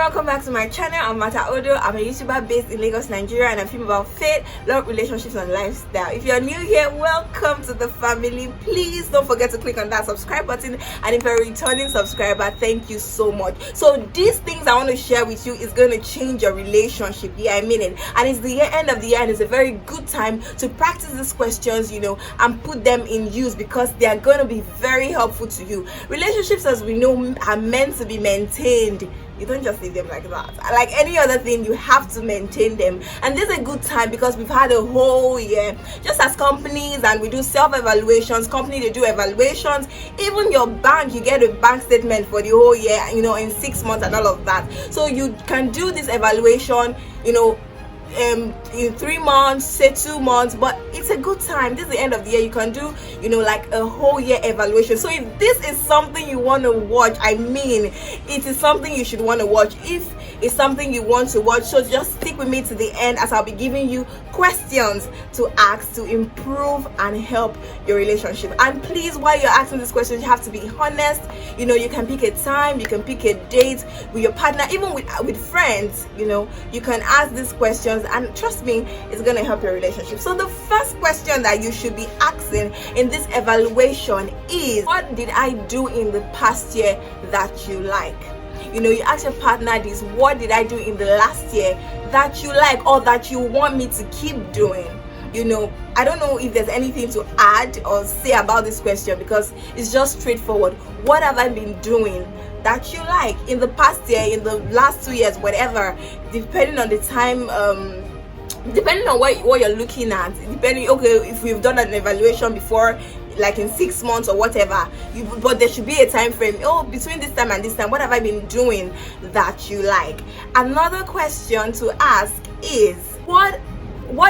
welcome back to my channel. I'm Odoh. I'm a YouTuber based in Lagos, Nigeria, and I film about faith, love, relationships, and lifestyle. If you're new here, welcome to the family. Please don't forget to click on that subscribe button, and if you're a returning subscriber, thank you so much. So these things I want to share with you is going to change your relationship. Yeah, I mean it. And it's the end of the year, and it's a very good time to practice these questions, and put them in use because they are going to be very helpful to you. Relationships, as we know, are meant to be maintained. You don't just leave them like that. Like any other thing, you have to maintain them. And this is a good time because we've had a whole year. Just as companies, and we do self-evaluations, company, they do evaluations. Even your bank, you get a bank statement for the whole year, in 6 months and all of that. So you can do this evaluation, in 3 months, say 2 months, but it's a good time. This is the end of the year. You can do like a whole year evaluation. So if this is something you want to watch, I mean it is something you should want to watch. If it's something you want to watch, so just stick with me to the end, as I'll be giving you questions to ask to improve and help your relationship. And please, while you're asking these questions, you have to be honest. You can pick a time, you can pick a date with your partner, even with friends. You can ask these questions, and trust me, it's going to help your relationship. So the first question that you should be asking in this evaluation is, what did I do in the past year that you like? You ask your partner this: what did I do in the last year that you like, or that you want me to keep doing? I don't know if there's anything to add or say about this question, because it's just straightforward. What have I been doing that you like in the past year, in the last 2 years, whatever, depending on the time, depending on what you're looking at, okay, if we've done an evaluation before, like in 6 months or whatever, but there should be a time frame. Between this time and this time, what have I been doing that you like? Another question to ask is, what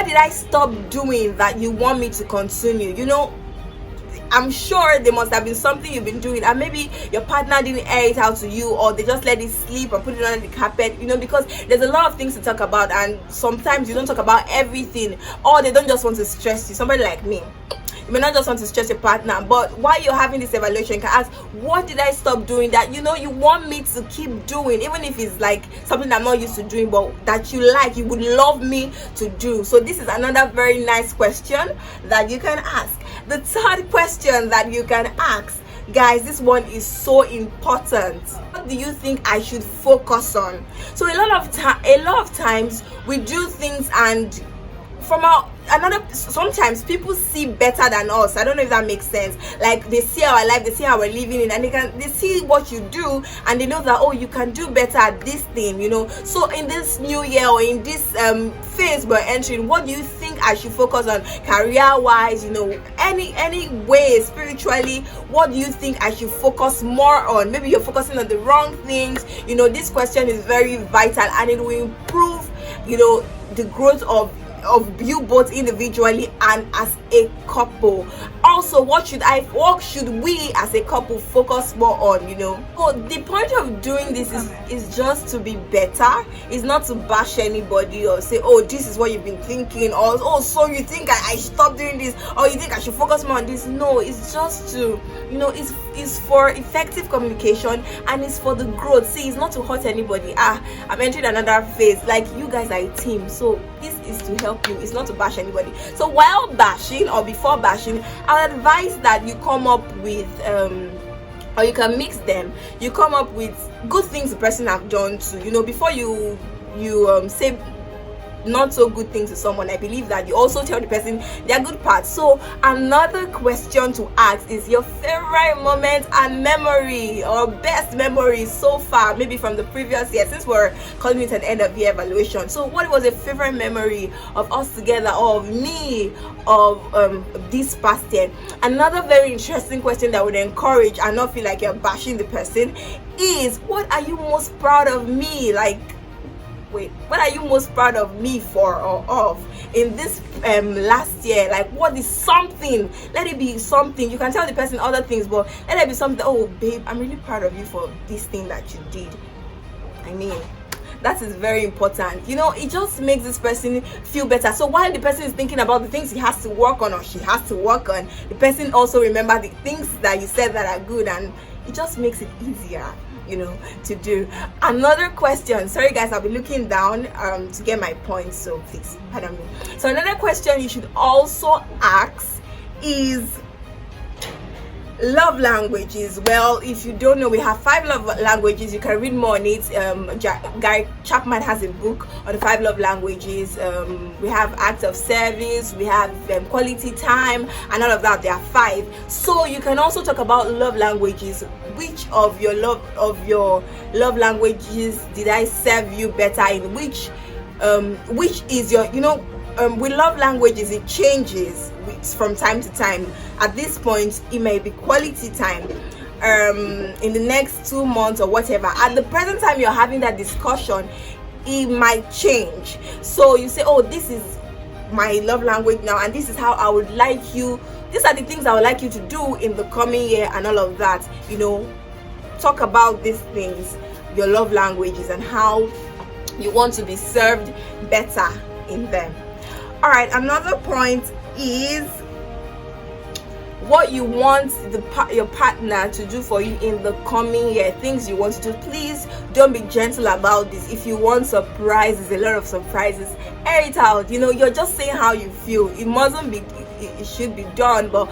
did I stop doing that you want me to continue? I'm sure there must have been something you've been doing, and maybe your partner didn't air it out to you, or they just let it sleep or put it under the carpet, because there's a lot of things to talk about, and sometimes you don't talk about everything, or they don't just want to stress you. Somebody like me, you may not just want to stress your partner, but while you're having this evaluation, you can ask, what did I stop doing that you want me to keep doing, even if it's like something I'm not used to doing, but that you like, you would love me to do. So this is another very nice question that you can ask. The third question that you can ask, guys, this one is so important. What do you think I should focus on? So a lot of times we do things, and sometimes people see better than us. I don't know if that makes sense. Like, they see our life, they see how we're living in, and they see what you do, and they know that, oh, you can do better at this thing. So in this new year, or in this phase we're entering, what do you think I should focus on, career wise, any way, spiritually? What do you think I should focus more on? Maybe you're focusing on the wrong things. This question is very vital, and it will improve the growth of you both individually and as a couple. Also, what should we as a couple focus more on? So the point of doing this is just to be better. It's not to bash anybody or say, oh, this is what you've been thinking, or oh, so you think I should stop doing this, or you think I should focus more on this. No, it's just to it's for effective communication, and it's for the growth. See, it's not to hurt anybody. I'm entering another phase. Like, you guys are a team, so this is to help you. It's not to bash anybody. So while bashing, or before bashing, I would advise that you come up with or you can mix them. You come up with good things the person have done too. Before you say not so good things to someone, I believe that you also tell the person their good parts. So another question to ask is your favorite moment and memory, or best memory so far, maybe from the previous year, since we're calling it an end of year evaluation. So what was a favorite memory of us together, or of me, of this past year? Another very interesting question that would encourage and not feel like you're bashing the person is, what are you most proud of me? What are you most proud of me for, or of, in this last year? Like, what is something? Let it be something. You can tell the person other things, but let it be something. Oh, babe, I'm really proud of you for this thing that you did. I mean, that is very important. It just makes this person feel better. So while the person is thinking about the things he has to work on, or she has to work on, the person also remember the things that you said that are good, and it just makes it easier. to do. Another question, sorry guys, I'll be looking down to get my points, so please pardon me. So another question you should also ask is love languages. Well, if you don't know, we have 5 love languages. You can read more on it. Guy Chapman has a book on the 5 love languages. We have acts of service, we have quality time, and all of that. There are 5. So you can also talk about love languages. Which of your love languages did I serve you better in? Which is your, with love languages, it changes from time to time. At this point, it may be quality time. In the next 2 months or whatever, at the present time you're having that discussion, it might change. So you say, oh, this is my love language now, and this is how I would like you, these are the things I would like you to do in the coming year, and all of that. Talk about these things, your love languages, and how you want to be served better in them. All right, another point is what you want your partner to do for you in the coming year. Things you want to do. Please don't be gentle about this. If you want surprises, a lot of surprises, air it out. You're just saying how you feel. It mustn't be, it should be done, but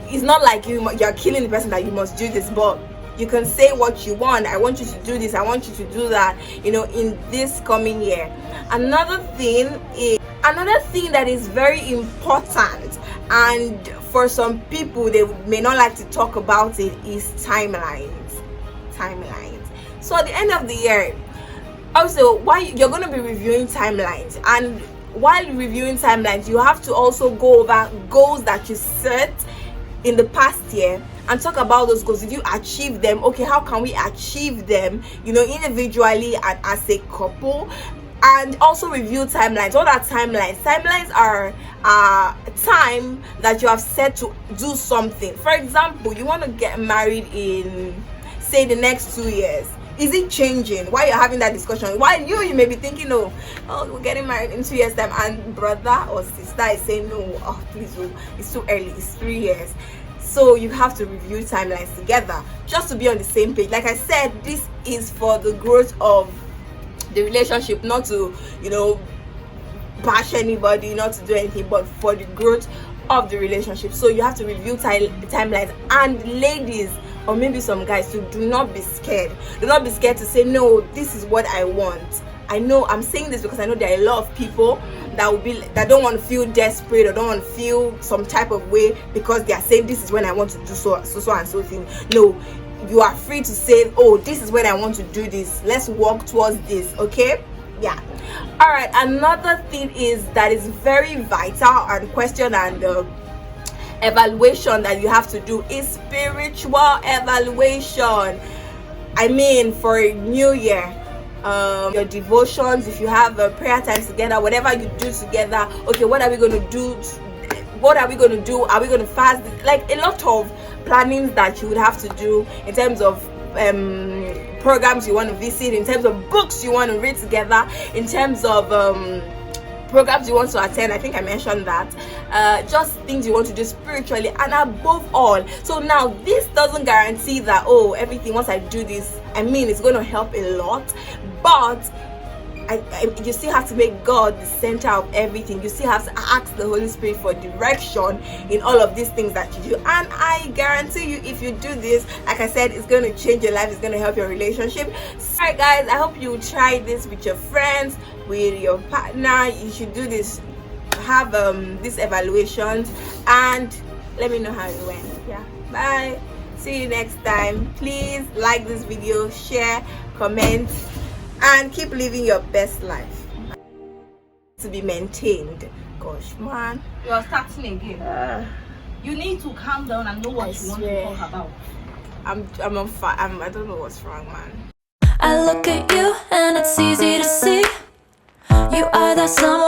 it's not like you're killing the person that you must do this. But you can say what you want. I want you to do this, I want you to do that, in this coming year. Another thing that is very important, and for some people they may not like to talk about it, is timelines. So at the end of the year, also, why you're going to be reviewing timelines, and while reviewing timelines, you have to also go over goals that you set in the past year and talk about those goals. Did you achieve them? Okay, how can we achieve them, individually and as a couple? And also review timelines. What are timelines? Timelines are time that you have set to do something. For example, you want to get married in, say, the next 2 years. Is it changing? Why you're having that discussion? Why you may be thinking, oh, we're getting married in 2 years time, and brother or sister is saying, no, please, it's too early, it's 3 years. So you have to review timelines together just to be on the same page. Like I said, this is for the growth of the relationship, not to bash anybody, not to do anything, but for the growth of the relationship. So you have to review timelines. And ladies, or maybe some guys too, do not be scared to say, no, this is what I want. I know I'm saying this because I know there are a lot of people that don't want to feel desperate or don't want to feel some type of way because they are saying, this is when I want to do so and so thing. No, you are free to say, oh, this is when I want to do this, let's work towards this. Okay, yeah. All right, another thing is very vital and question and evaluation that you have to do is spiritual evaluation. I mean, for a new year, your devotions, if you have prayer times together, whatever you do together, okay, what are we going to do? Are we going to fast? Like a lot of plannings that you would have to do in terms of programs you want to visit, in terms of books you want to read together, in terms of programs you want to attend. I think I mentioned that. Just things you want to do spiritually, and above all. So now this doesn't guarantee that, oh, everything once I do this, I mean, it's going to help a lot, but you still have to make God the center of everything. You still have to ask the Holy Spirit for direction in all of these things that you do. And I guarantee you, if you do this, like I said, it's going to change your life. It's going to help your relationship. Alright guys, I hope you try this with your friends, with your partner. You should do this, have these evaluations, and let me know how it went. Yeah, bye, see you next time. Please like this video, share, comment, and keep living your best life to be maintained. Gosh, man, you are starting again. You need to calm down and know what you want to talk about. I'm on fire. I don't know what's wrong, man. I look at you and it's easy to see you are that someone